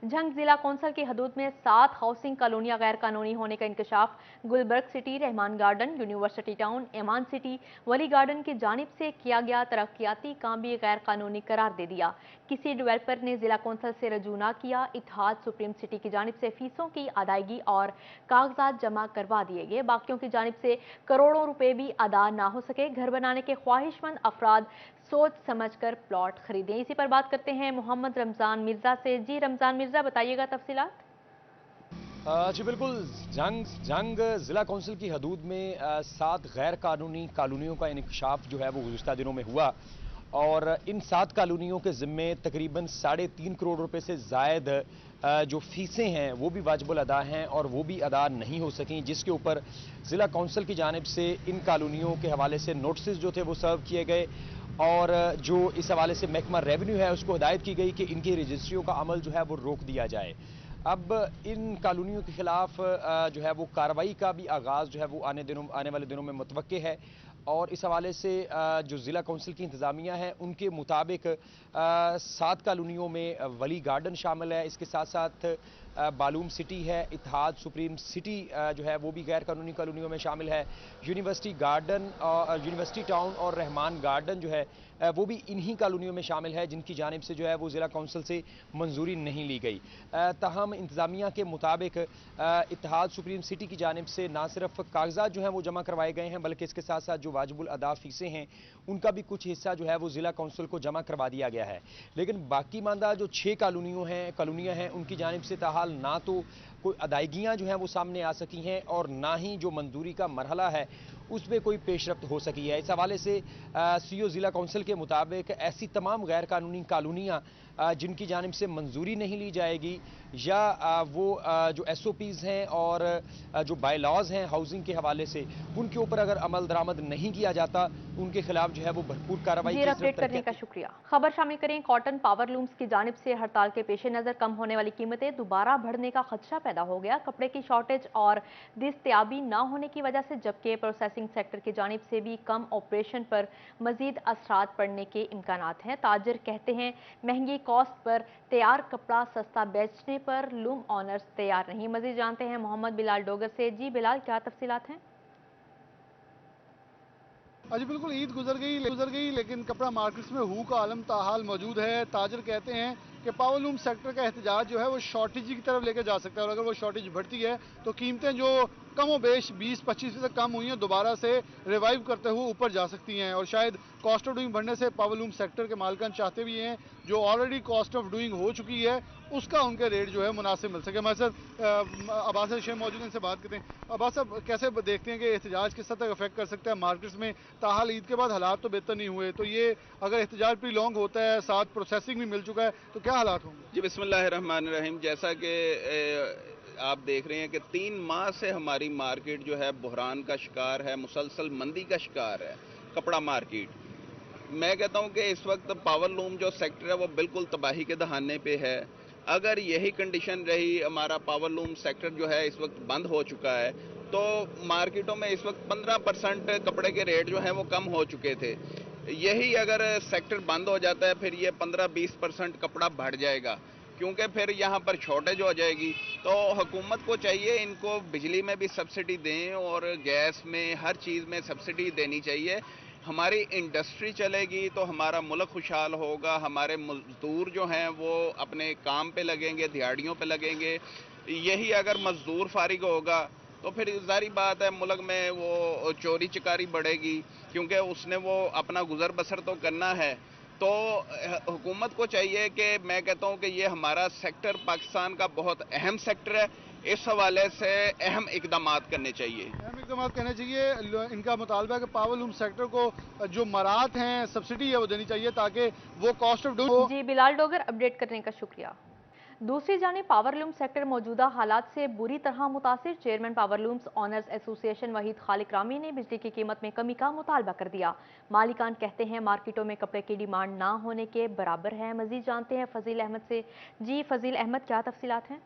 झंग जिला कौंसिल की हदूद में 7 हाउसिंग कॉलोनियां गैर कानूनी होने का इंकशाफ। Gulberg city, Rehman garden, university town, Eman city, Wali garden की जानिब से किया गया तरक्याती काम भी गैर कानूनी करार दे दिया। किसी डेवलपर ने जिला कौंसिल से रजू न किया। इत्तेहाद सुप्रीम सिटी की जानिब से फीसों की अदायगी और कागजात जमा करवा दिए गए। बाकियों की जानिब से करोड़ों रुपए भी अदा ना हो सके। घर बनाने के ख्वाहिशमंद अफराद सोच समझकर प्लॉट खरीदें। इसी पर बात करते हैं मोहम्मद रमजान मिर्जा से। जी रमजान मिर्जा, बताइएगा तफसीलात। जी बिल्कुल। जंग जंग जिला कौंसिल की हदूद में 7 गैर कानूनी कॉलोनियों का इंकशाफ जो है वो गुज़िश्ता दिनों में हुआ और इन 7 कॉलोनियों के ज़िम्मे तकरीबन 3.5 करोड़ रुपए से ज़ायद जो फीसें हैं वो भी वाजिबुल अदा हैं और वो भी अदा नहीं हो सकें, जिसके ऊपर ज़िला कौंसिल की जानिब से इन कॉलोनियों के हवाले से नोटिस जो थे वो सर्व किए गए और जो इस हवाले से महकमा रेवेन्यू है उसको हिदायत की गई कि इनकी रजिस्ट्रियों का अमल जो है वो रोक दिया जाए। अब इन कॉलोनियों के खिलाफ जो है वो कार्रवाई का भी आगाज़ जो है वो आने वाले दिनों में मुतवक्के है और इस हवाले से जो ज़िला कौंसिल की इंतज़ामिया है उनके मुताबिक 7 कॉलोनियों में वली गार्डन शामिल है। इसके साथ साथ बालूम सिटी है, इत्तेहाद सुप्रीम सिटी जो है वो भी गैर कानूनी कॉलोनियों में शामिल है। यूनिवर्सिटी गार्डन और यूनिवर्सिटी टाउन और रहमान गार्डन जो है वो भी इन्हीं कॉलोनियों में शामिल है, जिनकी जानिब से जो है वो ज़िला कौंसिल से मंजूरी नहीं ली गई। ताहम इंतज़ामिया के मुताबिक इत्तेहाद सुप्रीम सिटी की जानिब से ना सिर्फ कागजात जो हैं वो जमा करवाए गए हैं, बल्कि इसके साथ साथ जो वाजिबुल अदा फीसें हैं उनका भी कुछ हिस्सा जो है वो ज़िला कौंसिल को जमा करवा दिया गया है। लेकिन बाकी मानदा जो 6 कॉलोनियाँ हैं उनकी जानिब से ताहाल ना तो कोई अदायगियाँ जो हैं वो सामने आ सकी हैं और ना ही जो मंजूरी का मरहला है उस पर कोई पेशरफ्त हो सकी है। इस हवाले से सीओ ज़िला कौंसिल के मुताबिक ऐसी तमाम गैर कानूनी कॉलोनियाँ जिनकी जानिब से मंजूरी नहीं ली जाएगी या वो जो SOPs हैं और जो बाय लॉज हैं हाउसिंग के हवाले से उनके ऊपर अगर अमल दरामद नहीं किया जाता, उनके खिलाफ जो है वो भरपूर कार्रवाई जी की अपडेट करने का शुक्रिया। खबर शामिल करें। कॉटन पावर लूम्स की जानिब से हड़ताल के पेश नज़र कम होने वाली कीमतें दोबारा बढ़ने का खदशा पैदा हो गया। कपड़े की शॉर्टेज और दस्तयाबी न होने की वजह से, जबकि प्रोसेसिंग सेक्टर की जानिब से भी कम ऑपरेशन पर मजीद असरात पड़ने के इम्कानात हैं। ताजिर कहते हैं महंगी कॉस्ट पर तैयार कपड़ा सस्ता बेचने पर लूम ऑनर्स तैयार नहीं। मजीद जानते हैं मोहम्मद बिलाल डोगर से। जी बिलाल, क्या तफसीलात हैं? जी बिल्कुल, ईद गुजर गई लेकिन कपड़ा मार्केट्स में हू का आलम ताहाल मौजूद है। ताजर कहते हैं कि पावरलूम सेक्टर का एहतजाज जो है वो शॉर्टेज की तरफ लेकर जा सकता है और अगर वो शॉर्टेज बढ़ती है तो कीमतें जो कम व बेश 20-25% कम हुई हैं दोबारा से रिवाइव करते हुए ऊपर जा सकती हैं और शायद कॉस्ट ऑफ डूइंग बढ़ने से पावरलूम सेक्टर के मालिकान चाहते भी हैं जो ऑलरेडी कॉस्ट ऑफ डूइंग हो चुकी है उसका उनके रेट जो है मुनासिब मिल सके। हमारे साथ अब्बास शेख मौजूद हैं, इनसे बात करते हैं। अब्बास साहब, कैसे देखते हैं कि एहतजाज किस हद तक अफेक्ट कर सकता है मार्केट्स में? ताहाल ईद के बाद हालात तो बेहतर नहीं हुए, तो ये अगर एहतजाज प्री लॉन्ग होता है, साथ प्रोसेसिंग भी मिल चुका है, तो क्या हालात होंगे? जी बिस्मिल्लाहिर्रहमानिर्रहीम। जैसा कि आप देख रहे हैं कि 3 माह से हमारी मार्केट जो है बहरान का शिकार है, मुसलसल मंदी का शिकार है कपड़ा मार्केट। मैं कहता हूं कि इस वक्त पावरलूम जो सेक्टर है वो बिल्कुल तबाही के दहाने पे है। अगर यही कंडीशन रही, हमारा पावरलूम सेक्टर जो है इस वक्त बंद हो चुका है, तो मार्केटों में इस वक्त 15% कपड़े के रेट जो हैं वो कम हो चुके थे। यही अगर सेक्टर बंद हो जाता है फिर ये 15-20% कपड़ा बढ़ जाएगा, क्योंकि फिर यहाँ पर शॉर्टेज हो जाएगी। तो हुकूमत को चाहिए इनको बिजली में भी सब्सिडी दें और गैस में, हर चीज़ में सब्सिडी देनी चाहिए। हमारी इंडस्ट्री चलेगी तो हमारा मुल्क खुशहाल होगा, हमारे मजदूर जो हैं वो अपने काम पे लगेंगे, दिहाड़ियों पे लगेंगे। यही अगर मजदूर फारिग होगा तो फिर जारी बात है मुल्क में वो चोरी चकारी बढ़ेगी, क्योंकि उसने वो अपना गुजर बसर तो करना है। तो हुकूमत को चाहिए कि मैं कहता हूँ कि ये हमारा सेक्टर पाकिस्तान का बहुत अहम सेक्टर है, इस हवाले से अहम इकदाम करने चाहिए। अहम इकदाम करने चाहिए। इनका मुतालबा है कि पावरलूम सेक्टर को जो मराहत हैं, सब्सिडी है वो देनी चाहिए ताकि वो कॉस्ट ऑफ डूइंग। जी बिलाल डोगर, अपडेट करने का शुक्रिया। दूसरी जानिब पावरलूम सेक्टर मौजूदा हालात से बुरी तरह मुतासिर। Chairman powerlooms owners association Waheed Khaliq Rami ने बिजली की कीमत में कमी का मुतालबा कर दिया। मालिकान कहते हैं मार्केटों में कपड़े की डिमांड ना होने के बराबर है। मजीद जानते हैं फजील अहमद से। जी फजील अहमद, क्या तफसीलात हैं?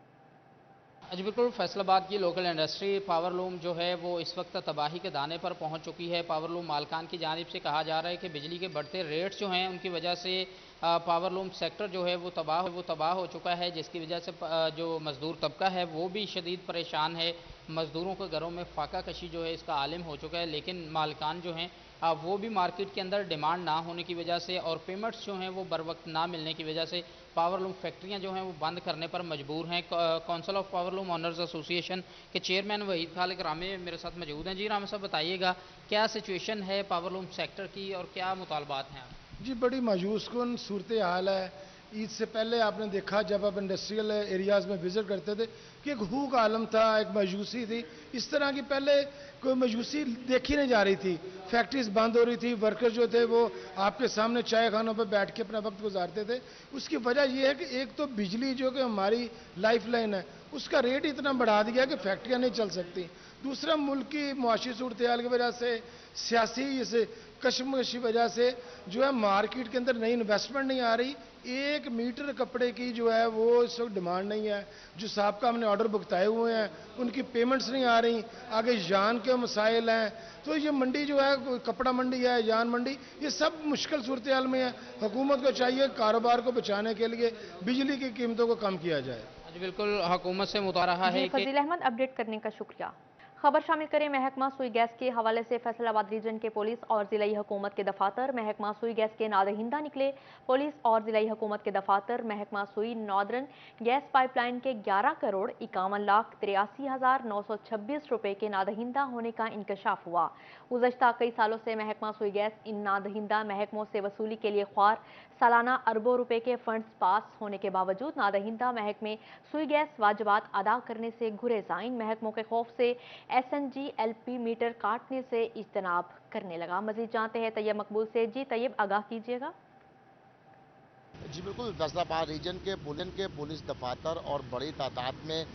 जी बिल्कुल, फैसलाबाद की लोकल इंडस्ट्री पावरलूम जो है वो इस वक्त तबाही के दाने पर पहुंच चुकी है। पावरलूम मालकान की जानिब से कहा जा रहा है कि बिजली के बढ़ते रेट्स जो हैं उनकी वजह से पावर लूम सेक्टर जो है वो तबाह हो चुका है, जिसकी वजह से जो मज़दूर तबका है वो भी शदीद परेशान है। मज़दूरों के घरों में फाका कशी जो है इसका आलिम हो चुका है, लेकिन मालिकान जो हैं वो भी मार्केट के अंदर डिमांड ना होने की वजह से और पेमेंट्स जो हैं वो बर वक्त ना मिलने की वजह से पावर लूम फैक्ट्रियां जो हैं वो बंद करने पर मजबूर हैं। Council of power loom owners association के चेयरमैन वहीद खालिक रामे मेरे साथ मौजूद हैं। जी रामे साहब, बताइएगा क्या सिचुएशन है पावर लूम सेक्टर की और क्या मुतालबात हैं? जी, बड़ी मायूस कुन सूरत हाल है। ईद से पहले आपने देखा जब आप इंडस्ट्रियल एरियाज़ में विज़िट करते थे कि एक हू का आलम था, एक मायूसी थी। इस तरह की पहले कोई मायूसी देखी नहीं जा रही थी। फैक्ट्रीज बंद हो रही थी, वर्कर जो थे वो आपके सामने चाय खानों पर बैठ के अपना वक्त गुजारते थे। उसकी वजह यह है कि एक तो बिजली जो कि हमारी लाइफ लाइन है उसका रेट इतना बढ़ा दिया कि फैक्ट्रियाँ नहीं चल सकती। दूसरा, मुल्क की मुआशी सूरत हाल की वजह से, सियासी इस कशमकश की वजह से जो है मार्केट के अंदर नई इन्वेस्टमेंट नहीं आ रही। 1 मीटर कपड़े की जो है वो इस वक्त डिमांड नहीं है। जो साहब का हमने ऑर्डर भुगताए हुए हैं उनकी पेमेंट्स नहीं आ रही। आगे यान के मसाइल हैं। तो ये मंडी जो है, कपड़ा मंडी है, यान मंडी, ये सब मुश्किल सूरत हाल में है। हुकूमत को चाहिए कारोबार को बचाने के लिए बिजली की कीमतों को कम किया जाए। जी बिल्कुल, हुकूमत से मुतारहा है कि फजील अहमद, अपडेट करने का शुक्रिया। खबर शामिल करें महकमा सुई गैस के हवाले से। फैसलाबाद रीजन के पुलिस और जिलाई हुकूमत के दफातर महकमा सुई गैस के नादहिंदा निकले। पुलिस और जिलाई हुकूमत के दफातर महकमा सुई नॉर्दर्न गैस पाइपलाइन के 11,51,83,926 रुपए के नादहिंदा होने का इंकशाफ हुआ। गुज़श्ता कई सालों से महकमा सुई गैस इन नादहिंदा महकमों से वसूली के लिए ख्वार सालाना अरबों रुपए के फंड्स पास होने के बावजूद नादहिंदा महकमे सुई गैस वाजबात अदा करने से गुरेज़ आइन। महकमों के खौफ से SNG LP मीटर काटने से इज्तनाब करने लगा। मजीद जानते हैं तैयब मकबूल से। जी तैयब, आगाह कीजिएगा। जी बिल्कुल, फैसलाबाद रीजन के पुलिस दफातर और बड़ी तादाद में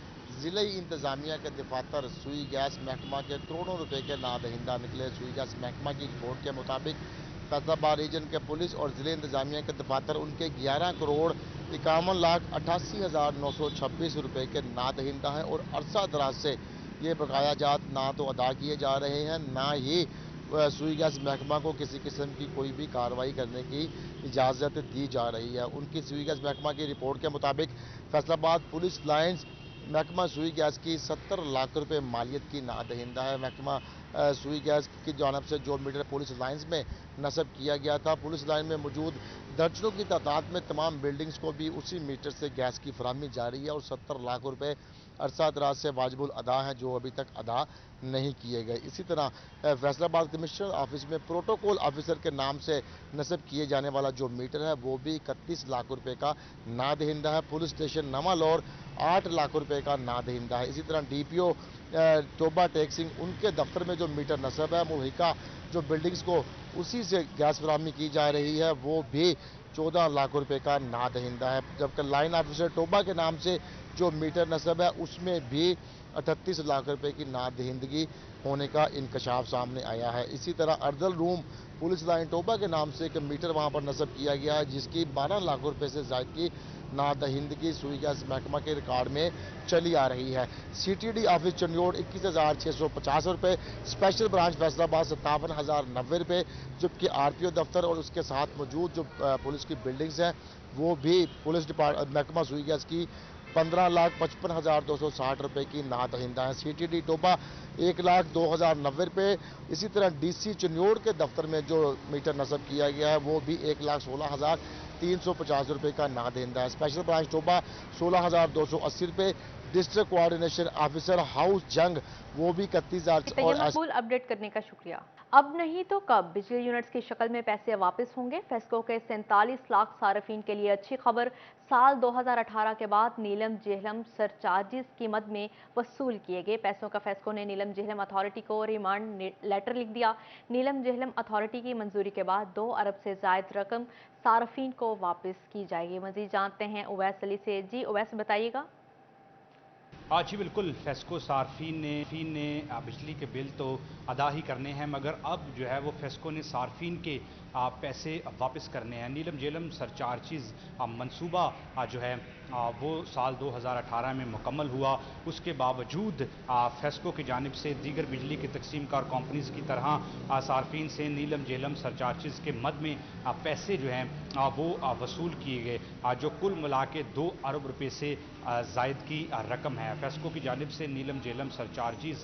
ज़िले इंतज़ामिया के दफातर सुई गैस महकमा के करोड़ों रुपए के नादहिंदा निकले। सुई गैस महकमा की रिपोर्ट के मुताबिक फैसलाबाद रीजन के पुलिस और ज़िले इंतज़ामिया के दफातर उनके 11,51,88,926 रुपए के नादहिंदा हैं और अरसा दराज से ये बकायाजात ना तो अदा किए जा रहे हैं, ना ही सुई गैस महकमा को किसी किस्म की कोई भी कार्रवाई करने की इजाज़त दी जा रही है। उनकी सुई गैस महकमा की रिपोर्ट के मुताबिक फैसलाबाद पुलिस लाइन्स महकमा सुई गैस की 70 लाख रुपए मालियत की नादहिंदा है। महकमा सुई गैस की जानब से जो मीटर पुलिस लाइन्स में नस्ब किया गया था, पुलिस लाइन में मौजूद दर्जनों की तादाद में तमाम बिल्डिंग्स को भी उसी मीटर से गैस की फराहमी जारी है और 70 लाख रुपए अरसा दराज से वाजिबुल अदा हैं जो अभी तक अदा नहीं किए गए। इसी तरह फैसलाबाद कमिश्नर ऑफिस में प्रोटोकॉल ऑफिसर के नाम से नस्ब किए जाने वाला जो मीटर है वो भी 31 लाख रुपए का नादहिंदा है। पुलिस स्टेशन नवा लौर 8 लाख रुपए का नादहिंदा है। इसी तरह DPO टोबा टैक्सिंग उनके दफ्तर में जो मीटर नस्ब है, मुहिका जो बिल्डिंग्स को उसी से गैस फराहमी की जा रही है, वो भी 14 लाख रुपए का नादहिंदा है। जबकि लाइन ऑफिसर टोबा के नाम से जो मीटर नस्ब है उसमें भी 38 लाख रुपए की नादहिंदगी होने का इंकशाफ सामने आया है। इसी तरह अर्दल रूम पुलिस लाइन टोबा के नाम से एक मीटर वहां पर नस्ब किया गया है जिसकी 12 लाख रुपए से ज़ायद की नादहिंदगी सुई गैस महकमा के रिकॉर्ड में चली आ रही है। CTD ऑफिस चंडियोड़ 21,650 रुपये, स्पेशल ब्रांच फैसलाबाद 57,090 रुपये, जबकि RPO दफ्तर और उसके साथ मौजूद जो पुलिस की बिल्डिंग्स हैं वो भी पुलिस महकमा सुई गैस की 15,55,260 रुपये की नादहिंदा है। CTD टोबा 1,02,090 रुपये। इसी तरह DC चंडियोड़ के दफ्तर में जो मीटर नस्ब किया गया है वो भी 1,16,350 रुपये का नादहिंदा है। स्पेशल ब्रांच टोबा 16,280 रुपये। डिस्ट्रिक्ट कोऑर्डिनेशन ऑफिसर हाउस जंग वो भी 31,000 और अपडेट करने का शुक्रिया। अब नहीं तो कब बिजली यूनिट्स की शक्ल में पैसे वापस होंगे। फेस्को के 47 लाख सार्फिन के लिए अच्छी खबर। साल 2018 के बाद नीलम जेहलम सरचार्जेस की मद में वसूल किए गए पैसों का फेस्को ने नीलम जेहलम अथॉरिटी को रिमांड लेटर लिख दिया। नीलम जेहलम अथॉरिटी की मंजूरी के बाद 2 अरब से जायद रकम सार्फिन को वापस की जाएगी। मजीद जानते हैं उवैस अली से। जी उवैस, बताइएगा। जी बिल्कुल, फेस्को सार्फिन ने बिजली के बिल तो अदा ही करने हैं, मगर अब जो है वो फेस्को ने सार्फिन के पैसे वापस करने हैं। नीलम झेलम सरचार्जिज़ मंसूबा जो है वो साल 2018 में मुकम्मल हुआ। उसके बावजूद फेस्को की जानिब से दीगर बिजली की तकसीमकार कंपनीज की तरह सार्फिन से नीलम झेलम सरचार्जिज़ के मद में पैसे जो हैं वो वसूल किए गए, जो कुल मिला के 2 अरब रुपये से जायद की रकम है। फेस्को की जानिब से नीलम झेलम सरचार्जिज़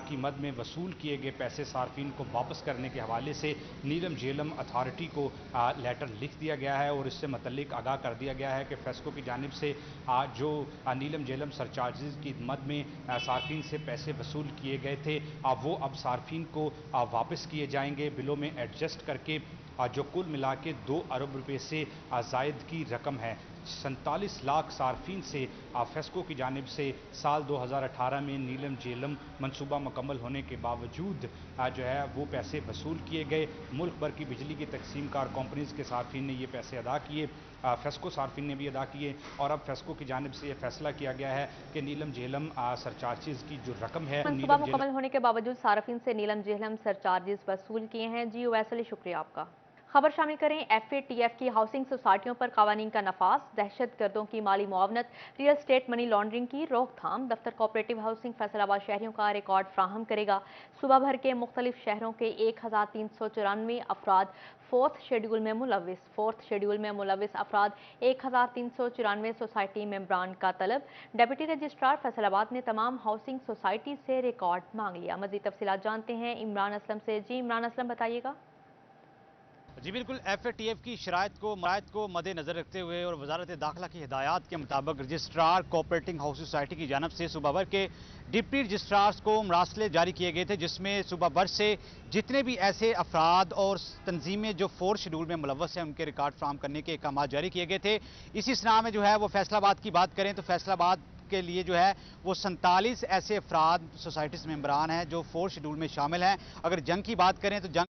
की मद में वसूल किए गए पैसे सार्फिन को वापस करने के हवाले से नीलम झेलम अथॉरिटी को लेटर लिख दिया गया है और इससे मुतल्लिक आगाह कर दिया गया है कि फेस्को की जानिब से जो नीलम झेलम सरचार्जिज़ की मद में सार्फिन से पैसे वसूल किए गए थे वो अब सार्फिन को वापस किए जाएंगे, बिलों में एडजस्ट करके, जो कुल मिला के 2 अरब रुपये से जायद की रकम है। 47 लाख सार्फिन से फेस्को की जानिब से साल 2018 में नीलम झेलम मनसूबा मुकम्मल होने के बावजूद जो है वो पैसे वसूल किए गए। मुल्क भर की बिजली की तकसीमकार कंपनीज के सार्फिन ने ये पैसे अदा किए, फेस्को सार्फिन ने भी अदा किए, और अब फेस्को की जानिब से ये फैसला किया गया है कि नीलम झेलम सरचार्जिज़ की जो रकम है मनसूबा मुकम्मल होने के बावजूद सार्फिन से नीलम झेलम सरचार्जिज वसूल किए हैं। जी वैसे शुक्रिया आपका। खबर शामिल करें, FATF की हाउसिंग सोसाइटियों पर कानून का नफाज, दहशत गर्दों की माली मुआवनत, रियल स्टेट मनी लॉन्ड्रिंग की रोकथाम। दफ्तर कोऑपरेटिव हाउसिंग फैसलाबाद शहरियों का रिकॉर्ड फ्राहम करेगा। सुबह भर के मुख्तलिफ शहरों के 1394 अफराद फोर्थ शेड्यूल में मुलविस अफराद 1394 सोसाइटी मेंबरान का तलब। डेप्यूटी रजिस्ट्रार फैसलाबाद ने तमाम हाउसिंग सोसाइटी से रिकॉर्ड मांग लिया। मजीद तफसीलात जानते हैं इमरान असलम से। जी इमरान असलम, बताइएगा। जी बिल्कुल, FATF की शराइत को मद्देनजर रखते हुए और वजारत दाखिला की हिदायत के मुताबिक रजिस्ट्रार कोऑपरेटिंग हाउस सोसाइटी की जानब से सुबह भर के डिप्टी रजिस्ट्रार्स को मरासले जारी किए गए थे, जिसमें सुबह भर से जितने भी ऐसे अफराद और तंजीमें जो 4 शेड्यूल में मुलव्वस हैं उनके रिकॉर्ड फ्राहम करने के अहकाम जारी किए गए थे। इसी सिलसिले में जो है वो फैसलाबाद की बात करें तो फैसलाबाद के लिए जो है वो 47 ऐसे अफराद सोसाइटीज मेंबरान हैं जो 4 शेड्यूल में शामिल हैं। अगर जंग की बात करें तो जंग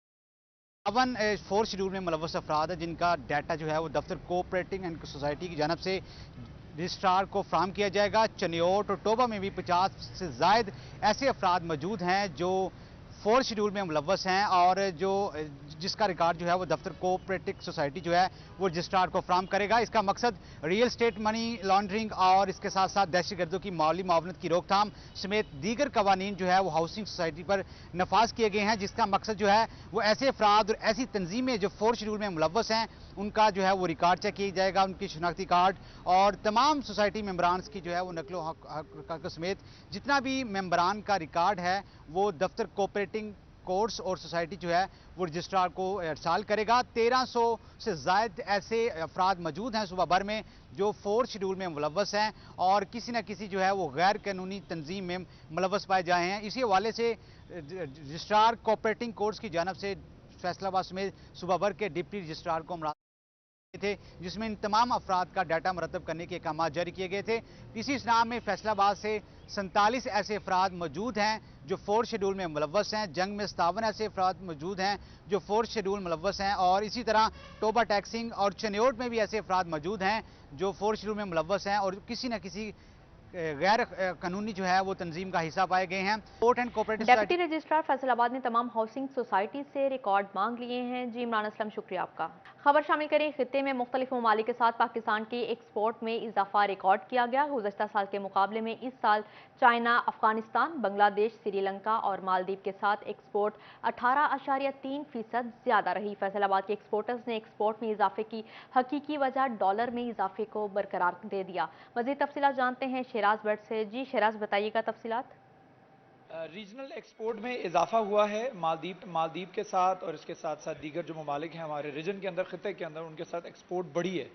4 शेड्यूल में मुलव्वस अफराद है, जिनका डाटा जो है वो दफ्तर कोऑपरेटिंग एंड सोसाइटी की जानब से रजिस्ट्रार को फ्राहम किया जाएगा। चनियोट और टोबा में भी 50 से जायद ऐसे अफराद मौजूद हैं जो 4 शेड्यूल में मुलव्वस हैं और जिसका रिकॉर्ड जो है वो दफ्तर कोऑपरेटिव सोसाइटी जो है वो रजिस्ट्रार को फ्राहम करेगा। इसका मकसद रियल स्टेट मनी लॉन्ड्रिंग और इसके साथ साथ दहशतगर्दों की माली मुआवनत की रोकथाम समेत दीगर कवानीन जो है वो हाउसिंग सोसाइटी पर नफाज किए गए हैं, जिसका मकसद जो है वो ऐसे अफराद और ऐसी तंजीमें जो 4 शेड्यूल में मुलव्वस हैं उनका जो है वो रिकॉर्ड चेक किया जाएगा, उनकी शनाख्ती कार्ड और तमाम सोसाइटी मेम्बरान की जो है वो नकलो हक समेत जितना भी मेम्बरान का रिकॉर्ड है वो दफ्तर कोऑपरेटिंग कोर्ट्स और सोसाइटी जो है वो रजिस्ट्रार को इरसाल करेगा। 1300 से जायद ऐसे अफराद मौजूद हैं सुबह भर में जो 4 शेड्यूल में मुलव्वस हैं और किसी न किसी जो है वो गैर कानूनी तंजीम में मुलव्वस पाए जाए हैं। इसी हवाले से रजिस्ट्रार कोऑपरेटिंग कोर्ट्स की जानब से फैसलाबाद समेत सुबह भर के डिप्टी रजिस्ट्रार को थे, जिसमें इन तमाम अफराद का डाटा मुरतब करने के अहकाम जारी किए गए थे। इसी इस्लाम में फैसलाबाद से 47 ऐसे अफराद मौजूद हैं जो 4 शेड्यूल में मुलव्वस हैं। जंग में 57 ऐसे अफराद मौजूद हैं जो 4 शेड्यूल मुलव्वस हैं और इसी तरह टोबा टैक्सिंग और चनियोट में भी ऐसे अफराद मौजूद हैं जो 4 शेड्यूल में मुलव्वस हैं और किसी न किसी गैर कानूनी जो है वो तंजीम का हिस्सा पाए गए हैं। Court and cooperative deputy registrar Faisalabad ने तमाम हाउसिंग सोसाइटी से रिकॉर्ड मांग लिए हैं। जी इमरान असलम, शुक्रिया आपका। खबर शामिल करें, खित्ते में मुख्तलिफ ममालिक के साथ पाकिस्तान के एक्सपोर्ट में इजाफा रिकॉर्ड किया गया। गुज़श्ता साल के मुकाबले में इस साल चाइना, अफगानिस्तान, बांग्लादेश, श्रीलंका और मालदीव के साथ एक्सपोर्ट 18.3% ज्यादा रही। फैसलाबाद के एक्सपोर्टर्स ने एक्सपोर्ट में इजाफे की हकीकी वजह डॉलर में इजाफे को बरकरार दे दिया। मज़ीद तफसीलात जानते हैं शहराज भट्ट से। जी शहराज, बताइएगा तफसीलात। रीजनल एक्सपोर्ट में इजाफा हुआ है मालदीव के साथ और इसके साथ साथ दीगर जो ममालिक हैं हमारे रीजन के अंदर, खिते के अंदर, उनके साथ एक्सपोर्ट बढ़ी है।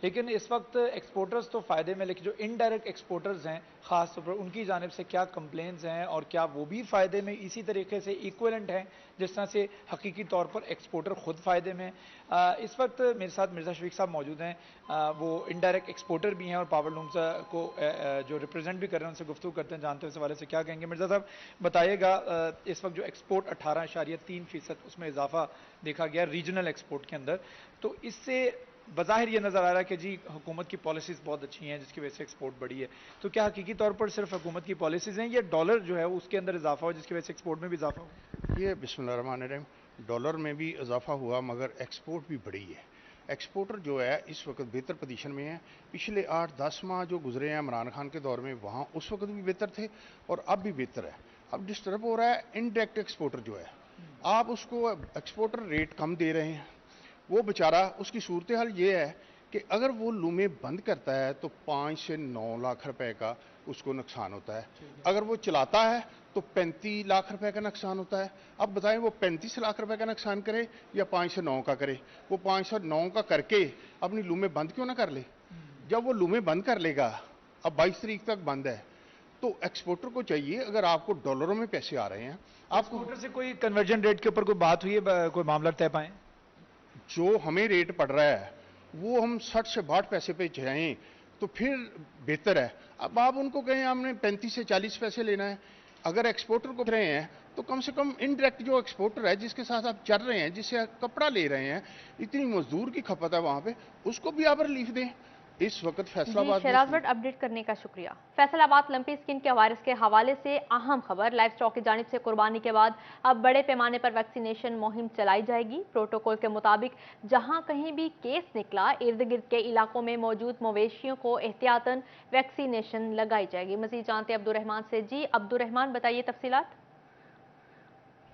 लेकिन इस वक्त एक्सपोर्टर्स तो फ़ायदे में, लेकिन जो इनडायरेक्ट एक्सपोर्टर्स हैं ख़ास तौर पर उनकी जानिब से क्या कंप्लेंट्स हैं और क्या वो भी फ़ायदे में इसी तरीके से इक्वलेंट हैं जिस तरह से हकीकी तौर पर एक्सपोर्टर ख़ुद फ़ायदे में। इस वक्त मेरे साथ मिर्ज़ा शफीक साहब मौजूद हैं, वो इनडायरेक्ट एक्सपोर्टर भी हैं और पावर लूम्स को जो रिप्रेजेंट भी कर रहे हैं, उनसे गुफ्तगू करते हैं, जानते हैं इस हवाले से क्या कहेंगे। मिर्ज़ा साहब बताइएगा, इस वक्त जो एक्सपोर्ट 18.3% उसमें इजाफा देखा गया रीजनल एक्सपोर्ट के अंदर, तो इससे बज़ाहिर ये नज़र आ रहा है कि जी हुकूमत की पॉलिसीज़ बहुत अच्छी हैं जिसकी वजह से एक्सपोर्ट बढ़ी है, तो क्या हकीकी तौर पर सिर्फ हुकूमत की पॉलिसीज़ हैं या डॉलर जो है उसके अंदर इजाफा हो जिसकी वजह से एक्सपोर्ट में भी इजाफा हो? ये बिस्मिल्लाहिर्रहमानिर्रहीम, डॉलर में भी इजाफा हुआ मगर एक्सपोर्ट भी बढ़ी है। एक्सपोर्टर जो है इस वक्त बेहतर पोजीशन में है। पिछले 8-10 माह जो गुजरे हैं इमरान खान के दौर में, वहाँ उस वक्त भी बेहतर थे और अब भी बेहतर है। अब डिस्टर्ब हो रहा है इनडायरेक्ट एक्सपोर्टर जो है, आप उसको एक्सपोर्टर रेट कम दे रहे हैं, वो बेचारा उसकी सूरत हाल ये है कि अगर वो लूमें बंद करता है तो 5 से 9 लाख रुपए का उसको नुकसान होता है। अगर वो चलाता है तो 35 लाख रुपए का नुकसान होता है। अब बताएं वो 35 लाख रुपए का नुकसान करे या 5 से 9 का करे? वो 5 से 9 का करके अपनी लूमें बंद क्यों ना कर ले? जब वो लूमें बंद कर लेगा, अब 22 तारीख तक बंद है, तो एक्सपोर्टर को चाहिए, अगर आपको डॉलरों में पैसे आ रहे हैं, आपको एक्सपोर्टर से कोई कन्वर्जन रेट के ऊपर कोई बात हुई है, कोई मामला तय पाएं? जो हमें रेट पड़ रहा है वो हम 60 से 62 पैसे पे जाएं तो फिर बेहतर है। अब आप उनको कहें हमने 35 से 40 पैसे लेना है, अगर एक्सपोर्टर को रहे हैं तो कम से कम इनडायरेक्ट जो एक्सपोर्टर है जिसके साथ आप चल रहे हैं, जिससे आप कपड़ा ले रहे हैं, इतनी मजदूर की खपत है वहाँ पे, उसको भी आप रिलीफ दें। इस वक्त फैसलाबाद शहराज भट्ट अपडेट करने का शुक्रिया। फैसलाबाद लंपी स्किन के वायरस के हवाले से अहम खबर। लाइफ स्टॉक की जानिब से कुर्बानी के बाद अब बड़े पैमाने पर वैक्सीनेशन मुहिम चलाई जाएगी। प्रोटोकॉल के मुताबिक जहां कहीं भी केस निकला, इर्द गिर्द के इलाकों में मौजूद मवेशियों को एहतियातन वैक्सीनेशन लगाई जाएगी। मजीद जानते अब्दुर्रहमान से। जी अब्दुर्रहमान, बताइए तफसीलात।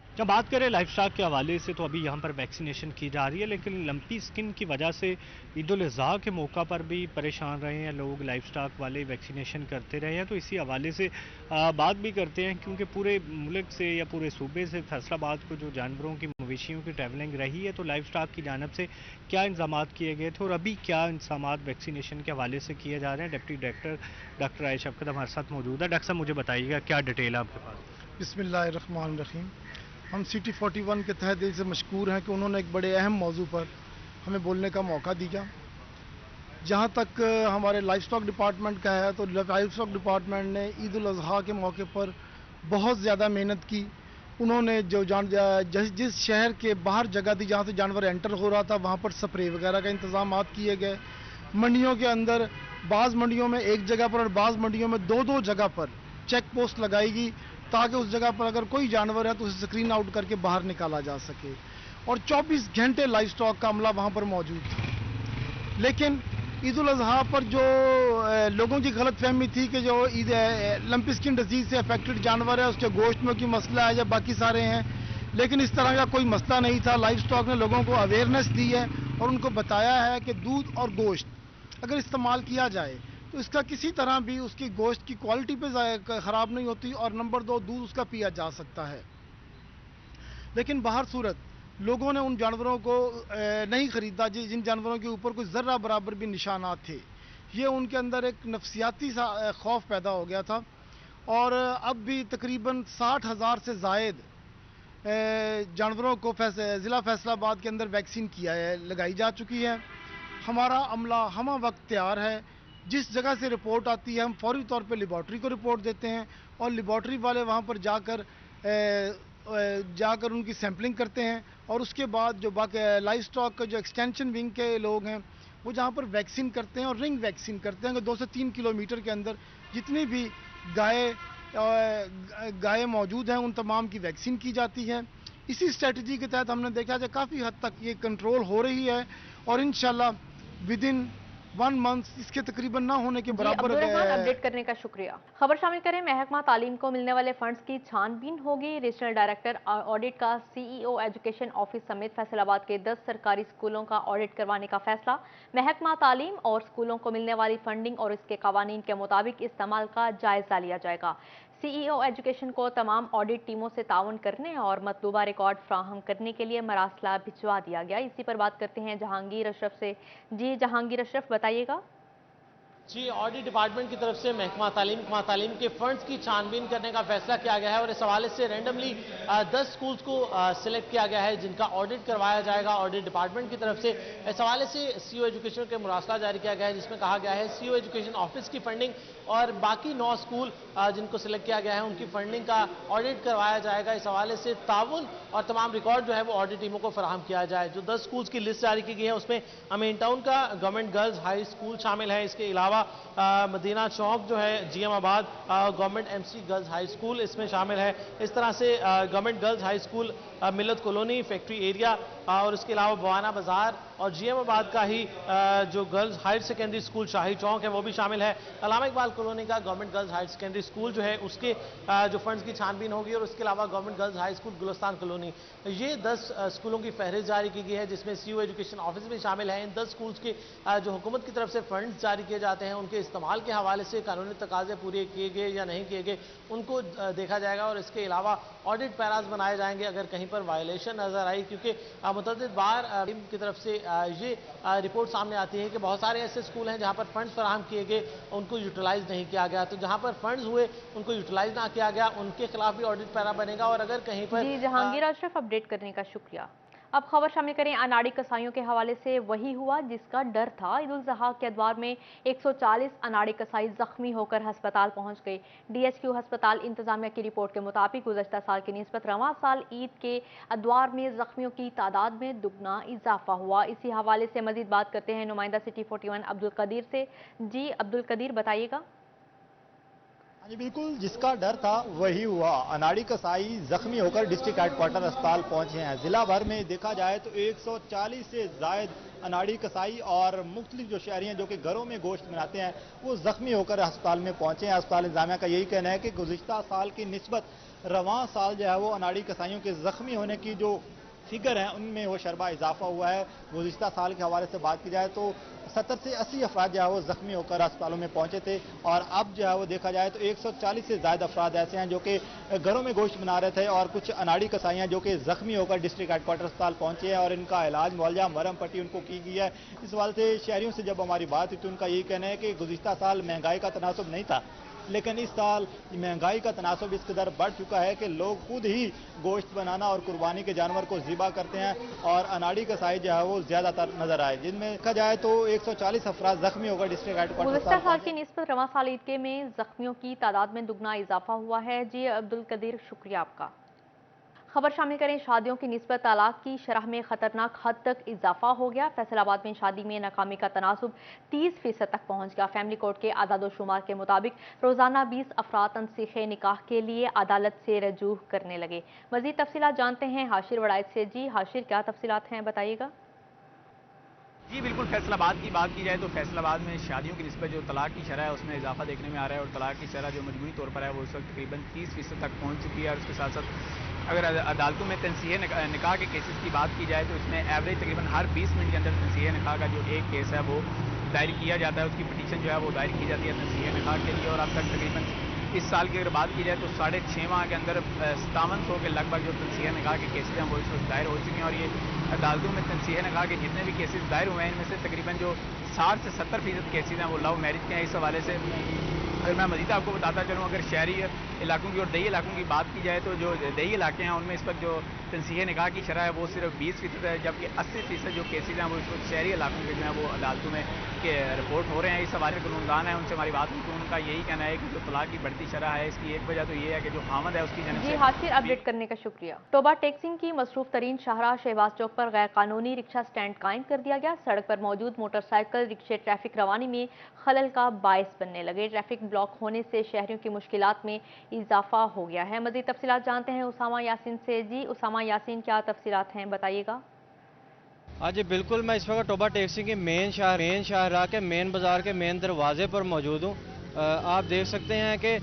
जब बात करें लाइफ स्टॉक के हवाले से तो अभी यहाँ पर वैक्सीनेशन की जा रही है, लेकिन लंपी स्किन की वजह से ईद उल अज़हा के मौका पर भी परेशान रहे हैं लोग, लाइफ स्टॉक वाले वैक्सीनेशन करते रहे हैं। तो इसी हवाले से बात भी करते हैं, क्योंकि पूरे मुल्क से या पूरे सूबे से फैसलाबाद को जो जानवरों की मवेशियों की ट्रैवलिंग रही है, तो लाइफ स्टॉक की जानब से क्या इंतजाम किए गए थे और अभी क्या इंतजाम वैक्सीनेशन के हवाले से किए जा रहे हैं। डिप्टी डायरेक्टर डॉक्टर आयशा शफकत हमारे साथ मौजूद है। डॉक्टर साहब, मुझे बताइएगा क्या डिटेल है आपके पास? बिस्मिल्लाहिर्रहमानिर्रहीम। हम सिटी 41 के तहत दिल से मशकूर हैं कि उन्होंने एक बड़े अहम मौजू पर हमें बोलने का मौका दिया। जहाँ तक हमारे लाइफ स्टॉक डिपार्टमेंट का है, तो लाइफ स्टॉक डिपार्टमेंट ने ईद उल अज़हा के मौके पर बहुत ज़्यादा मेहनत की। उन्होंने जो जिस शहर के बाहर जगह थी जहाँ से जानवर एंटर हो रहा था, वहाँ पर स्प्रे वगैरह का इंतज़ाम किए गए। मंडियों के अंदर बाज़ मंडियों में एक जगह पर और बाज़ मंडियों में 2-2 जगह पर चेक पोस्ट लगाई गई, ताकि उस जगह पर अगर कोई जानवर है तो उसे स्क्रीन आउट करके बाहर निकाला जा सके। और 24 घंटे लाइफ स्टॉक का अमला वहाँ पर मौजूद था। लेकिन ईद उल अज़हा पर जो लोगों की गलत फहमी थी कि जो लंपी स्किन डिजीज से अफेक्टेड जानवर है उसके गोश्त में कोई मसला है या बाकी सारे हैं, लेकिन इस तरह का कोई मसला नहीं था। लाइफ स्टॉक ने लोगों को अवेयरनेस दी है और उनको बताया है कि दूध और गोश्त अगर इस्तेमाल किया जाए तो इसका किसी तरह भी उसकी गोश्त की क्वालिटी पे ख़राब नहीं होती, और नंबर 2 दूध उसका पिया जा सकता है। लेकिन बाहर सूरत लोगों ने उन जानवरों को नहीं ख़रीदा जिन जानवरों के ऊपर कोई ज़र्रा बराबर भी निशानात थे। ये उनके अंदर एक नफसियाती सा खौफ पैदा हो गया था। और अब भी तकरीबन 60,000 से ज़ायद जानवरों को ज़िला फैसलाबाद के अंदर वैक्सीन लगाई जा चुकी है। हमारा अमला हम वक्त तैयार है। जिस जगह से रिपोर्ट आती है हम फौरी तौर पे लेबॉर्ट्री को रिपोर्ट देते हैं और लेबॉर्ट्री वाले वहाँ पर जाकर उनकी सैम्पलिंग करते हैं। और उसके बाद जो बाकी लाइफ स्टॉक का जो एक्सटेंशन विंग के लोग हैं वो जहाँ पर वैक्सीन करते हैं और रिंग वैक्सीन करते हैं कि 2 से 3 किलोमीटर के अंदर जितनी भी गाय मौजूद हैं उन तमाम की वैक्सीन की जाती है। इसी स्ट्रेटजी के तहत हमने देखा कि काफ़ी हद तक ये कंट्रोल हो रही है और इंशाल्लाह विदिन 1 मंथ इसके तकरीबन ना होने के बराबर। अपडेट करने का शुक्रिया। खबर शामिल करें। महकमा तालीम को मिलने वाले फंड्स की छानबीन होगी। रीजनल डायरेक्टर ऑडिट का CEO एजुकेशन ऑफिस समेत फैसलाबाद के 10 सरकारी स्कूलों का ऑडिट करवाने का फैसला। महकमा तालीम और स्कूलों को मिलने वाली फंडिंग और इसके कवानीन के मुताबिक इस्तेमाल का जायजा लिया जाएगा। CEO एजुकेशन को तमाम ऑडिट टीमों से ताउन करने और मतलूबा रिकॉर्ड फ्राहम करने के लिए मरासला भिजवा दिया गया। इसी पर बात करते हैं जहांगीर अशरफ से। जी जहांगीर अशरफ, बताइएगा। जी, ऑडिट डिपार्टमेंट की तरफ से महकमा तालीम के फंड्स की छानबीन करने का फैसला किया गया है और इस हवाले से रैंडमली 10 स्कूल्स को सिलेक्ट किया गया है जिनका ऑडिट करवाया जाएगा ऑडिट डिपार्टमेंट की तरफ से। इस हवाले से सीओ एजुकेशन के मुरासला जारी किया गया है जिसमें कहा गया है सीओ एजुकेशन ऑफिस की फंडिंग और बाकी 9 स्कूल जिनको सिलेक्ट किया गया है उनकी फंडिंग का ऑडिट करवाया जाएगा। इस हवाले से ताउन और तमाम रिकॉर्ड जो है वो ऑडिट टीमों को फराहम किया जाए। जो 10 स्कूल्स की लिस्ट जारी की गई है उसमें अमीन टाउन का गवर्नमेंट गर्ल्स हाई स्कूल शामिल है। इसके अलावा मदीना चौक जो है जीएम आबाद government MC girls high school इसमें शामिल है। इस तरह से गवर्नमेंट गर्ल्स हाई स्कूल मिलत कॉलोनी फैक्ट्री एरिया और उसके अलावा बवाना बाजार और जीएम आबाद का ही जो girls higher secondary school Shahi Chowk है वो भी शामिल है। अल्लामा इकबाल कॉलोनी का government girls higher secondary school जो है उसके जो फंड्स की छानबीन होगी और उसके अलावा government girls high school Gulistan colony, ये 10 स्कूलों की फहरिस्त जारी की गई है जिसमें सीओ एजुकेशन ऑफिस भी शामिल है। इन 10 स्कूल्स के जो हुकूमत की तरफ से फंड्स जारी किए जाते हैं उनके इस्तेमाल के हवाले से कानूनी तकाजे पूरे किए गए या नहीं किए गए उनको देखा जाएगा और इसके अलावा ऑडिट पैराज बनाए जाएंगे अगर कहीं पर वायलेशन नजर आई, क्योंकि मुतअद्दिद बार टीम की तरफ से ये रिपोर्ट सामने आती है कि बहुत सारे ऐसे स्कूल हैं जहां पर फंड्स फराहम किए गए उनको यूटिलाइज नहीं किया गया, तो जहां पर फंड्स हुए उनको यूटिलाइज ना किया गया उनके खिलाफ भी ऑडिट पैरा बनेगा। और अगर कहीं पर जहांगीर अशरफ अपडेट करने का शुक्रिया। अब खबर शामिल करें अनाड़ी कसाईयों के हवाले से। वही हुआ जिसका डर था। ईद उल ज़ुहा के अदवार में 140 अनाड़ी कसाई जख्मी होकर अस्पताल पहुंच गए। डीएचक्यू अस्पताल इंतजामिया की रिपोर्ट के मुताबिक गुज़श्ता साल की निस्बत रवां साल ईद के अदवार में जख्मियों की तादाद में दुगना इजाफा हुआ। इसी हवाले से मजीद बात करते हैं नुमाइंदा सिटी 41 अब्दुल कदीर से। जी अब्दुल कदीर, बताइएगा। जी बिल्कुल, जिसका डर था वही हुआ। अनाड़ी कसाई जख्मी होकर डिस्ट्रिक्ट हेडक्वार्टर अस्पताल पहुंचे हैं। जिला भर में देखा जाए तो 140 से जायद अनाड़ी कसाई और मुख्तलिफ जो शहरी हैं जो कि घरों में गोश्त बनाते हैं वो जख्मी होकर अस्पताल में पहुंचे हैं। अस्पताल इंतजामिया का यही कहना है कि गुज़िश्ता साल की निस्बत रवां साल जो है वो अनाड़ी कसाइयों के जख्मी होने की जो फिगर है उनमें वो शरबा इजाफा हुआ है। गुज़िश्ता साल के हवाले से बात की जाए तो 70 से 80 अफराद जो है वो जख्मी होकर अस्पतालों में पहुंचे थे और अब जो है वो देखा जाए तो 140 से ज़्यादा अफराद ऐसे हैं जो कि घरों में गोश्त बना रहे थे और कुछ अनाड़ी कसाइयाँ जो कि जख्मी होकर डिस्ट्रिक्ट हेडक्वार्टर अस्पताल पहुंचे हैं और इनका इलाज मुआवजा मरहम पट्टी उनको की गई है। इस हवाले से शहरियों से जब हमारी बात हुई तो उनका यही कहना है कि गुज़िश्ता साल महंगाई का तनासब नहीं था, लेकिन इस साल महंगाई का तनासब इस कदर बढ़ चुका है कि लोग खुद ही गोश्त बनाना और कुर्बानी के जानवर को ज़िबा करते हैं और अनाड़ी कसाई जो है वो ज़्यादातर नजर आए, जिनमें देखा जाए तो 140 अफराद जख्मी होकर डिस्ट्रिक्ट हेडक्वार्टर गुज़श्ता साल की निस्बत रवां साल ईद के में जख्मियों की तादाद में दुगना इजाफा हुआ है। जी अब्दुल कदीर, शुक्रिया आपका। खबर शामिल करें शादियों की निस्बत तलाक की शरह में खतरनाक हद तक इजाफा हो गया। फैसलाबाद में शादी में नाकामी का तनासुब 30% तक पहुंच गया। फैमिली कोर्ट के आदादोशुमार के मुताबिक रोजाना 20 अफराद तनसीखे निकाह के लिए अदालत से रजू करने लगे। मजीद तफसीलात जानते हैं हाशिर वड़ाइद से। जी हाशिर, क्या तफसीलात हैं, बताइएगा। जी बिल्कुल, फैसलाबाद की बात की जाए तो फैसलाबाद में शादियों की निस्बत जो तलाक की शरह है उसमें इजाफा देखने में आ रहा है और तलाक की शरह जो मजमूई तौर पर है वो इस वक्त तकरीबन 30% तक पहुंच चुकी है। और उसके साथ साथ अगर अदालतों में तनसीहे निकाह के केसेस की बात की जाए तो इसमें एवरेज तकरीबन हर 20 मिनट के अंदर तनसीहे निकाह का जो एक केस है वो दायर किया जाता है, उसकी पिटीशन जो है वो दायर की जाती है तनसीहे निकाह के लिए। और अब तक तकरीबन इस साल की अगर बात की जाए तो 6.5 माह के अंदर 5700 के लगभग जो तनसीहे निकाह के केसेज हैं वो इस वक्त दायर हो चुके हैं। और ये अदालतों में तनसीहे निकाह के जितने भी केसेस दायर हुए हैं इनमें से तकरीबन जो 60 से 70% केसेज हैं वो लव मैरिज के हैं। इस हवाले से अगर मैं मजीद आपको बताता चलूँ, अगर शहरी इलाकों की और दही इलाकों की बात की जाए तो जो दही इलाके हैं उनमें इस वक्त जो तनसीहे निकाह की शरह है वो सिर्फ 20% है, जबकि 80% जो केसेज हैं वो इस वक्त शहरी इलाकों के जो हैं वो अदालतों में के रिपोर्ट हो रहे हैं। इस हवाले से कानूनदान है उनसे हमारी बात हुई तो उनका यही कहना है कि जो तलाक की बढ़ती शरह है इसकी एक वजह तो ये है कि जो हामद है उसकी जी हाशिर, अपडेट करने का शुक्रिया। टोबा टैक्सिंग की मसरूफ तरीन शाहराह शहबाज चौक पर गैर कानूनी रिक्शा स्टैंड कायम कर दिया गया। सड़क पर मौजूद मोटरसाइकिल रिक्शे ट्रैफिक रवानी में खलल का बायस बनने लगे। ट्रैफिक ब्लॉक होने से शहरियों की मुश्किलात में इजाफा हो गया है। मज़ीद तफसीलात जानते हैं उसामा यासीन से। जी उसामा यासीन, क्या तफसीलात हैं, बताइएगा। हाँ जी बिल्कुल, मैं इस वक्त टोबा टैक्सी की मेन शाहराह के मेन बाज़ार के मेन दरवाजे पर मौजूद हूँ। आप देख सकते हैं कि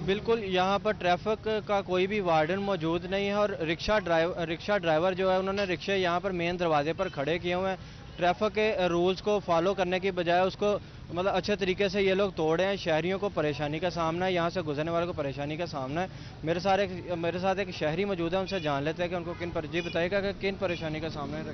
बिल्कुल यहाँ पर ट्रैफिक का कोई भी वार्डन मौजूद नहीं है और रिक्शा ड्राइवर जो है उन्होंने रिक्शे यहाँ पर मेन दरवाजे पर खड़े किए हुए हैं। ट्रैफिक के रूल्स को फॉलो करने की बजाय उसको मतलब अच्छे तरीके से ये लोग तोड़े हैं। शहरियों को परेशानी का सामना है, यहाँ से गुजरने वालों को परेशानी का सामना है। मेरे साथ एक शहरी मौजूद है, उनसे जान लेते हैं कि उनको जी बताइएगा कि किन परेशानी का सामना है।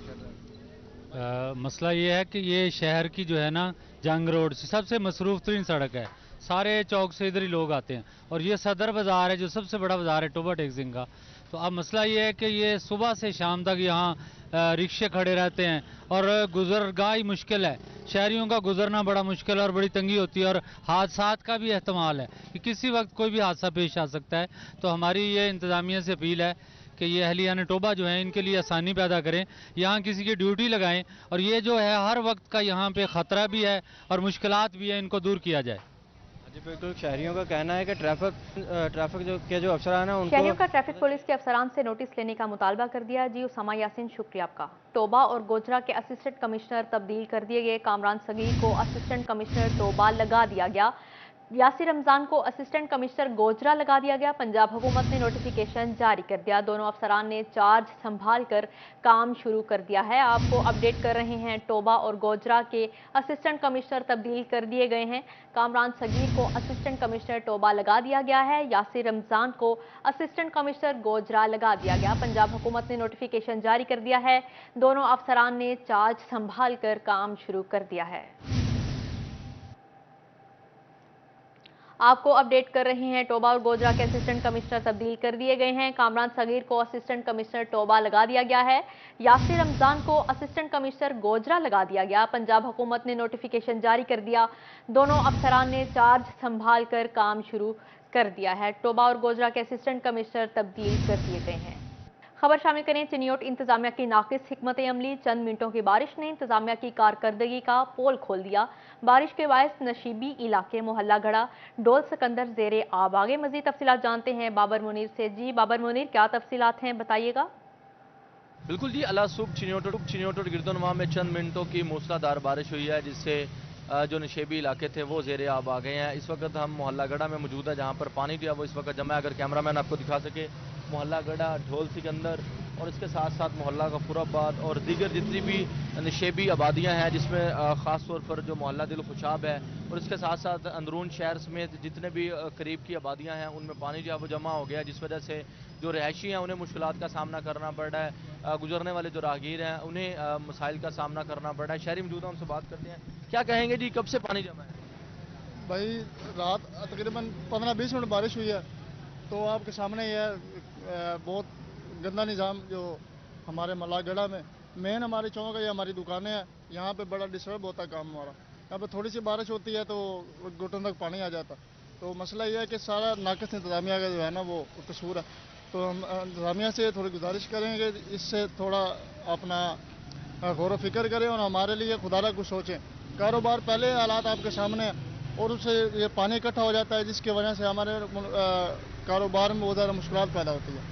मसला ये है कि ये शहर की जो है ना जंग रोड से सबसे मसरूफ तरीन सड़क है, सारे चौक से इधर ही लोग आते हैं। और ये सदर बाज़ार है जो सबसे बड़ा बाज़ार है टोबा टेक्सिंग का। तो अब मसला ये है कि ये सुबह से शाम तक यहाँ रिक्शे खड़े रहते हैं और गुजरगाह ही मुश्किल है, शहरियों का गुजरना बड़ा मुश्किल है और बड़ी तंगी होती है और हादसात का भी एहतमाल है कि किसी वक्त कोई भी हादसा पेश आ सकता है। तो हमारी ये इंतज़ामिया से अपील है कि ये अहलियान टोबा जो हैं इनके लिए आसानी पैदा करें, यहाँ किसी की ड्यूटी लगाएं और ये जो है हर वक्त का यहाँ पे ख़तरा भी है और मुश्किलात भी है, इनको दूर किया जाए। जी बिल्कुल, शहरियों का कहना है कि ट्रैफिक जो अफसरान हैं उनको शहरियों का ट्रैफिक पुलिस के अफसरान से नोटिस लेने का मुतालबा कर दिया। जी उसामा यासीन, शुक्रिया आपका। टोबा और गोजरा के असिस्टेंट कमिश्नर तब्दील कर दिए गए। कामरान सगीर को असिस्टेंट कमिश्नर टोबा लगा दिया गया, यासिर रमजान को असिस्टेंट कमिश्नर गोजरा लगा दिया गया। पंजाब हुकूमत ने नोटिफिकेशन जारी कर दिया। दोनों अफसरान ने चार्ज संभाल कर काम शुरू कर दिया है। आपको अपडेट कर रहे हैं, टोबा और गोजरा के असिस्टेंट कमिश्नर तब्दील कर दिए गए हैं। कामरान सगीर को असिस्टेंट कमिश्नर टोबा लगा दिया गया है, यासिर रमजान को असिस्टेंट कमिश्नर गोजरा लगा दिया गया। पंजाब हुकूमत ने नोटिफिकेशन जारी कर दिया है। दोनों अफसरान ने चार्ज संभाल कर काम शुरू कर दिया है। आपको अपडेट कर रहे हैं, टोबा और गोजरा के असिस्टेंट कमिश्नर तब्दील कर दिए गए हैं। कामरान सगीर को असिस्टेंट कमिश्नर टोबा लगा दिया गया है, यासिर रमजान को असिस्टेंट कमिश्नर गोजरा लगा दिया गया। पंजाब हुकूमत ने नोटिफिकेशन जारी कर दिया। दोनों अफसरान ने चार्ज संभाल कर काम शुरू कर दिया है। टोबा और गोजरा के असिस्टेंट कमिश्नर तब्दील कर दिए गए हैं। खबर शामिल करें, चिन्योट इंतजामिया की नाकिस हिकमत अमली। चंद मिनटों की बारिश ने इंतजामिया की कारकर्दगी का पोल खोल दिया। बारिश के बायस नशीबी इलाके मोहल्ला गढ़ा, डोल सिकंदर जेरे आब। आगे मजीद तफसीलात जानते हैं बाबर मुनीर से। जी बाबर मुनीर, क्या तफसीलात हैं, बताइएगा। बिल्कुल जी, अला सुब चिन्योट और गिरदोनुमा में चंद मिनटों की मूसलाधार बारिश हुई है, जिससे जो नशेबी इलाके थे वो जेरे आब आ गए हैं। इस वक्त हम मोहल्ला गढ़ा में मौजूद है, जहाँ पर पानी जो है वो इस वक्त जमा है। अगर कैमरामैन आपको दिखा सके, मोहल्ला गढ़ा, ढोल सिकंदर और इसके साथ साथ मोहल्ला गफूराबाद और दीगर जितनी भी नशेबी आबादियाँ हैं, जिसमें ख़ास तौर पर जो मोहल्ला दिल खुशाब है और इसके साथ साथ अंदरून शहर समेत जितने भी करीब की आबादियाँ हैं उनमें पानी जो है वो जमा हो गया, जिस वजह से जो रहायशी हैं उन्हें मुश्किलात का सामना करना पड़ रहा है। गुजरने वाले जो राहगीर हैं उन्हें मसाइल का सामना करना पड़ रहा है। शहरी मौजूद हैं, उनसे बात करते हैं। क्या कहेंगे जी, कब से पानी जमा है? भाई रात तकरीबन 15-20 मिनट बारिश हुई है, तो आपके सामने यह बहुत गंदा निज़ाम जो हमारे मल्लागढ़ा में मेन हमारे चौक है, ये हमारी दुकानें हैं, यहाँ पे बड़ा डिस्टर्ब होता है काम हमारा। यहाँ पे थोड़ी सी बारिश होती है तो घुटनों तक पानी आ जाता। तो मसला ये है कि सारा नाकिस इंतजामिया का जो है ना वो कसूर है। तो हम इंतजामिया से थोड़ी गुजारिश करेंगे इससे थोड़ा अपना गौर फिक्र करें और हमारे लिए खुदारा कुछ सोचें। कारोबार पहले हालात आपके सामने है और उससे ये पानी इकट्ठा हो जाता है, जिसकी वजह से हमारे कारोबार में बहुत ज़्यादा मुश्किलात पैदा होती है।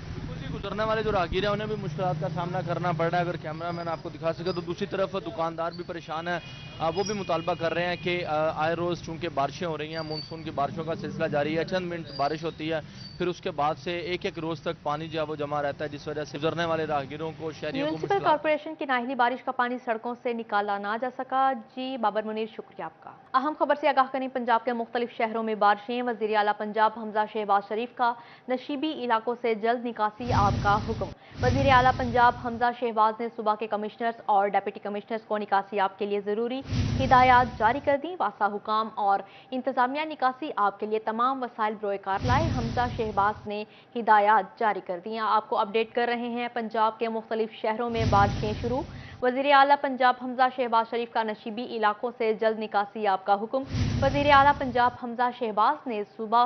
गुजरने वाले जो राहगीर हैं उन्हें भी मुश्किलात का सामना करना पड़ रहा है। अगर कैमरामैन आपको दिखा सके तो दूसरी तरफ दुकानदार भी परेशान है। वो भी मुतालबा कर रहे हैं कि आए रोज़ चूँकि बारिशें हो रही हैं, मानसून की बारिशों का सिलसिला जारी है, चंद मिनट बारिश होती है, फिर उसके बाद से एक रोज़ तक पानी जो है वो जमा रहता है, जिस वजह से गुजरने वाले राहगीरों को, शहरियों को म्यूनिसिपल कॉर्पोरेशन की नाहिली बारिश का पानी सड़कों से निकाला ना जा सका। जी बाबर मुनीर, शुक्रिया आपका। अहम खबर से आगाह करें, पंजाब के मुख्तलिफ शहरों में बारिशें। वज़ीर आला पंजाब हमजा शहबाज शरीफ का नशीबी इलाकों से जल्द निकासी आब का हुक्म। वज़ीर आला पंजाब हमजा शहबाज ने सूबा के कमिश्नर्स और डिप्टी कमिश्नर्स को निकासी आब के लिए ज़रूरी हिदायत जारी कर दी। वासा हुकाम और इंतजामिया निकासी आब के लिए तमाम वसाइल बरोकार लाए। हमजा शहबाज ने हिदायत जारी कर दी। आपको अपडेट कर रहे हैं, पंजाब के मुख्तलिफ शहरों में बारिशें शुरू। वज़ीर आला पंजाब हमजा शहबाज शरीफ का नशीबी इलाकों से जल्द निकासी आब का हुक्म। वज़ीर आला पंजाब हमजा शहबाज ने सूबा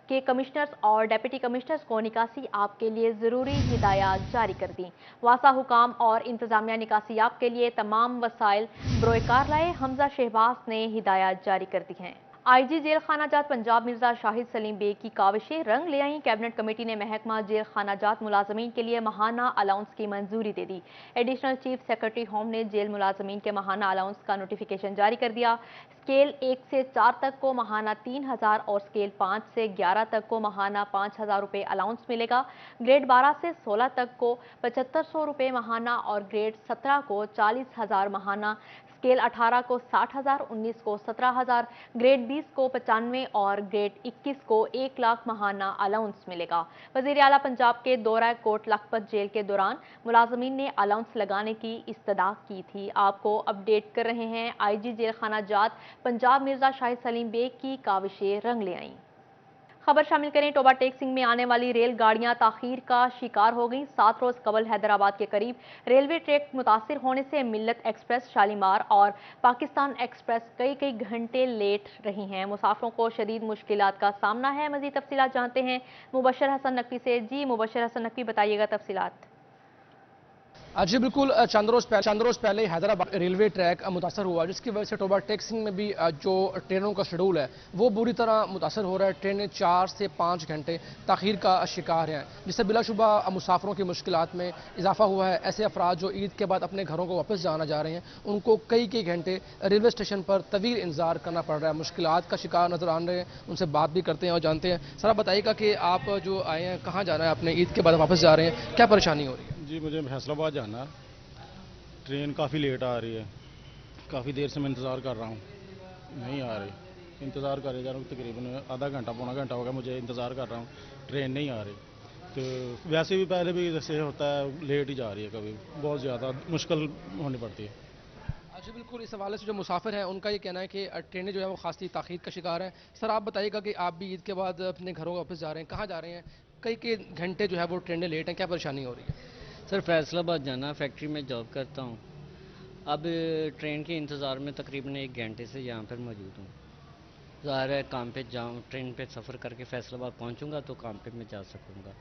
के कमिश्नर्स और डिप्टी कमिश्नर्स को निकासी आब के लिए ज़रूरी हिदायत जारी कर दी। वासा हुकाम और इंतजामिया निकासी आब के लिए तमाम वसाइल बरोकार लाए। हमजा शहबाज ने हिदायत जारी कर दी हैं। IG जेल खानाजात पंजाब मिर्जा शाहिद सलीम बेग की काविशें रंग ले आईं। कैबिनेट कमेटी ने महकमा जेल खानाजात मुलाजमीन के लिए माहाना अलाउंस की मंजूरी दे दी। एडिशनल चीफ सेक्रेटरी होम ने जेल मुलाजमीन के माहाना अलाउंस का नोटिफिकेशन जारी कर दिया। स्केल 1 से 4 तक को माहाना 3000 और स्केल 5 से 11 तक को माहाना 5000 रुपये अलाउंस मिलेगा। ग्रेड 12 से 16 तक को 7500 रुपये माहाना और ग्रेड 17 को 40,000 माहाना स्केल 18 को 60,000, 19 को 17,000, ग्रेड 20 को 95 और ग्रेड 21 को 1 लाख माहाना अलाउंस मिलेगा। वज़ीर आला पंजाब के दौरा कोट लखपत जेल के दौरान मुलाजमीन ने अलाउंस लगाने की इस्तदा की थी। आपको अपडेट कर रहे हैं IG जेल खाना जात पंजाब मिर्जा शाहिद सलीम बेग की काविशें रंग ले आईं। खबर शामिल करें, टोबा टेक-सिंह में आने वाली रेलगाड़ियां ताखीर का शिकार हो गईं। 7 रोज कबल हैदराबाद के करीब रेलवे ट्रैक मुतासिर होने से मिल्लत एक्सप्रेस, शालीमार और पाकिस्तान एक्सप्रेस कई घंटे लेट रही हैं। मुसाफिरों को शदीद मुश्किलात का सामना है। मजीद तफसीलात जानते हैं मुबशर हसन नकवी से। जी मुबशर हसन नकवी, बताइएगा तफसीलात। जी बिल्कुल, चंद रोज पहले हैदराबाद रेलवे ट्रैक मुतासर हुआ, जिसकी वजह से टोबा टेक-सिंह में भी जो ट्रेनों का शेड्यूल है वो बुरी तरह मुतासर हो रहा है। ट्रेनें 4 से 5 घंटे ताखीर का शिकार हैं, जिससे बिलाशुबा मुसाफिरों की मुश्किलात में इजाफा हुआ है। ऐसे अफराद जो ईद के बाद अपने घरों को वापस जाना जा रहे हैं, उनको कई घंटे रेलवे स्टेशन पर तवील इंतजार करना पड़ रहा है, मुश्किलात का शिकार नजर आ रहे हैं। उनसे बात भी करते हैं और जानते हैं। सर, आप बताइएगा कि आप जो आए हैं, कहाँ जाना है आपने, ईद के बाद वापस जा रहे हैं, क्या परेशानी हो रही है? जी, मुझे फैसलाबाद जाना है। ट्रेन काफ़ी लेट आ रही है, काफ़ी देर से मैं इंतज़ार कर रहा हूँ, नहीं आ रही। इंतज़ार करे जा रहा हूँ, तकरीबन आधा घंटा पौना घंटा हो गया मुझे इंतज़ार कर रहा हूँ, ट्रेन नहीं आ रही। तो वैसे भी पहले भी जैसे होता है, लेट ही जा रही है, कभी बहुत ज़्यादा मुश्किल होनी पड़ती है। जी बिल्कुल, इस हवाले से जो मुसाफिर हैं उनका ये कहना है कि ट्रेनें जो है वो खासी ताखीर का शिकार हैं। सर, आप बताइएगा कि आप भी ईद के बाद अपने घरों वापस जा रहे हैं, कहाँ जा रहे हैं? कई घंटे जो है वो ट्रेनें लेट हैं, क्या परेशानी हो रही है? सर, फैसलाबाद जाना, फैक्ट्री में जॉब करता हूँ। अब ट्रेन के इंतज़ार में तकरीबन 1 घंटे से यहाँ पर मौजूद हूँ। ज़ाहिर है काम पे जाऊँ, ट्रेन पे सफ़र करके फैसलाबाद पहुँचूँगा तो काम पे मैं जा सकूँगा,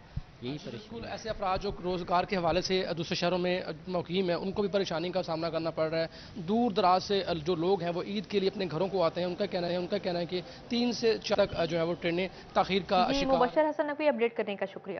यही परेशानी। ऐसे अफराद जो रोज़गार के हवाले से दूसरे शहरों में मुकीम है, उनको भी परेशानी का सामना करना पड़ रहा है। दूर दराज से जो लोग हैं वो ईद के लिए अपने घरों को आते हैं, उनका कहना है कि 3 से 4 तक जो है वो ट्रेनें ताखीर का शिकार। मुबशर हसन नकवी, अपडेट करने का शुक्रिया।